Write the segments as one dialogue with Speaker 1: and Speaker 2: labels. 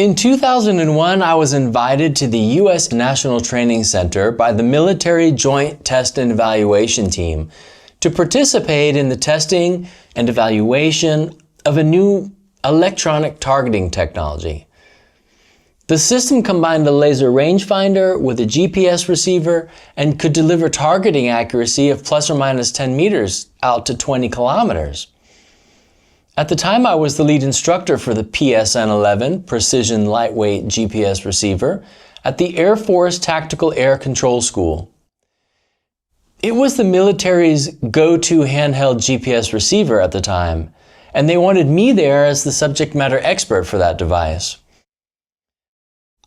Speaker 1: In 2001, I was invited to the U.S. National Training Center by the Military Joint Test and Evaluation Team to participate in the testing and evaluation of a new electronic targeting technology. The system combined a laser rangefinder with a GPS receiver and could deliver targeting accuracy of plus or minus 10 meters out to 20 kilometers. At the time, I was the lead instructor for the PSN-11 Precision Lightweight GPS Receiver at the Air Force Tactical Air Control School. It was the military's go-to handheld GPS receiver at the time, and they wanted me there as the subject matter expert for that device.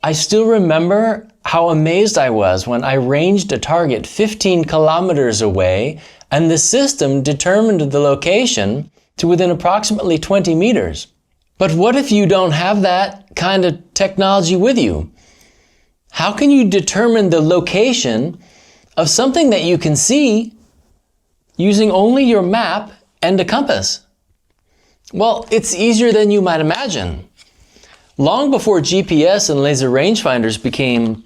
Speaker 1: I still remember how amazed I was when I ranged a target 15 kilometers away and the system determined the location to within approximately 20 meters. But what if you don't have that kind of technology with you? How can you determine the location of something that you can see using only your map and a compass? Well, it's easier than you might imagine. Long before GPS and laser rangefinders became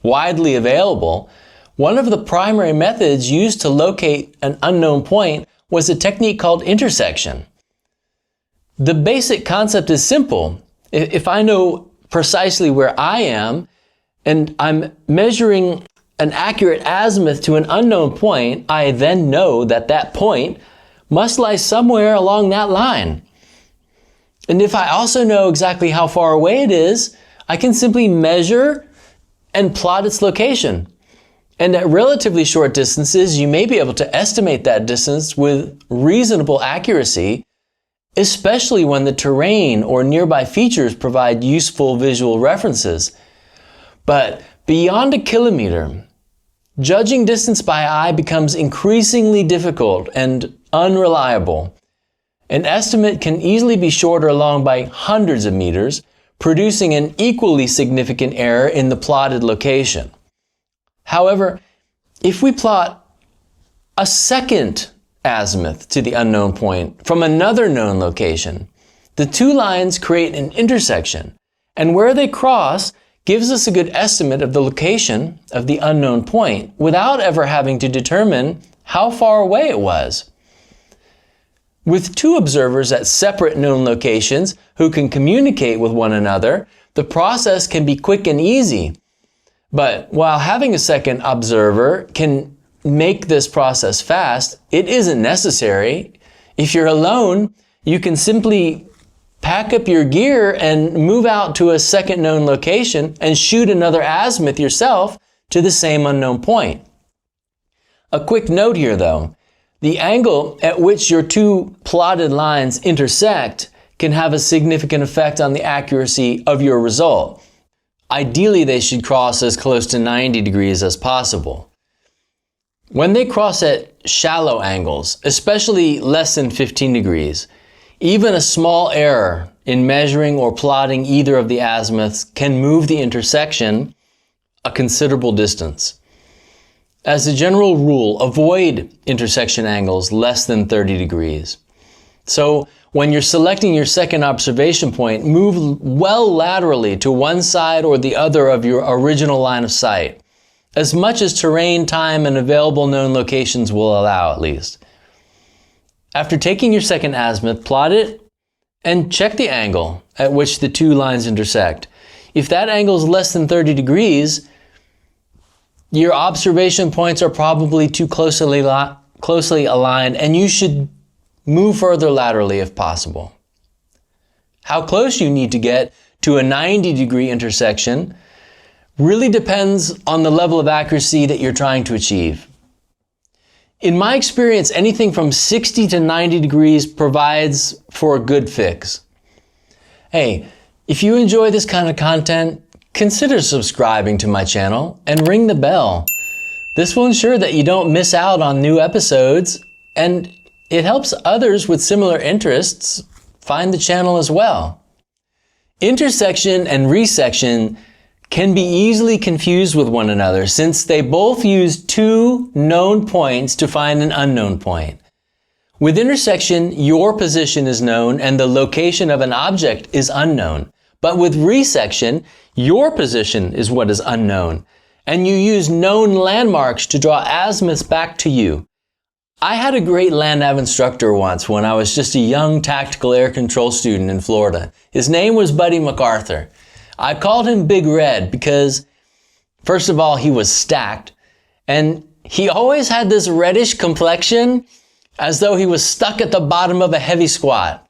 Speaker 1: widely available, one of the primary methods used to locate an unknown point was a technique called intersection. The basic concept is simple. If I know precisely where I am and I'm measuring an accurate azimuth to an unknown point, I then know that that point must lie somewhere along that line. And if I also know exactly how far away it is, I can simply measure and plot its location. And at relatively short distances, you may be able to estimate that distance with reasonable accuracy, especially when the terrain or nearby features provide useful visual references. But beyond a kilometer, judging distance by eye becomes increasingly difficult and unreliable. An estimate can easily be shorter along by hundreds of meters, producing an equally significant error in the plotted location. However, if we plot a second azimuth to the unknown point from another known location, the two lines create an intersection, and where they cross gives us a good estimate of the location of the unknown point without ever having to determine how far away it was. With two observers at separate known locations who can communicate with one another, the process can be quick and easy. But while having a second observer can make this process fast, it isn't necessary. If you're alone, you can simply pack up your gear and move out to a second known location and shoot another azimuth yourself to the same unknown point. A quick note here though, the angle at which your two plotted lines intersect can have a significant effect on the accuracy of your result. Ideally, they should cross as close to 90 degrees as possible. When they cross at shallow angles, especially less than 15 degrees, even a small error in measuring or plotting either of the azimuths can move the intersection a considerable distance. As a general rule, avoid intersection angles less than 30 degrees. So, when you're selecting your second observation point, move well laterally to one side or the other of your original line of sight, as much as terrain, time, and available known locations will allow at least. After taking your second azimuth, plot it and check the angle at which the two lines intersect. If that angle is less than 30 degrees, your observation points are probably too closely aligned and you should move further laterally if possible. How close you need to get to a 90-degree intersection really depends on the level of accuracy that you're trying to achieve. In my experience, anything from 60 to 90 degrees provides for a good fix. Hey, if you enjoy this kind of content, consider subscribing to my channel and ring the bell. This will ensure that you don't miss out on new episodes, and it helps others with similar interests find the channel as well. Intersection and resection can be easily confused with one another since they both use two known points to find an unknown point. With intersection, your position is known and the location of an object is unknown. But with resection, your position is what is unknown, and you use known landmarks to draw azimuths back to you. I had a great land nav instructor once when I was just a young tactical air control student in Florida. His name was Buddy MacArthur. I called him Big Red because, first of all, he was stacked, and he always had this reddish complexion as though he was stuck at the bottom of a heavy squat.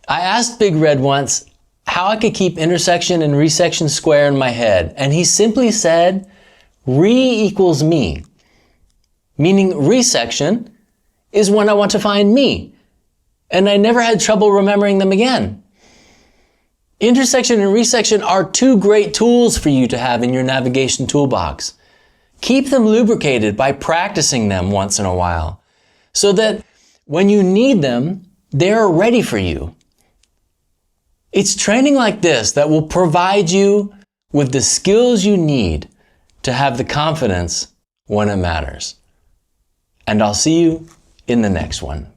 Speaker 1: I asked Big Red once how I could keep intersection and resection square in my head, and he simply said, Re equals me. Meaning resection is when I want to find me. And I never had trouble remembering them again. Intersection and resection are two great tools for you to have in your navigation toolbox. Keep them lubricated by practicing them once in a while, so that when you need them, they're ready for you. It's training like this that will provide you with the skills you need to have the confidence when it matters. And I'll see you in the next one.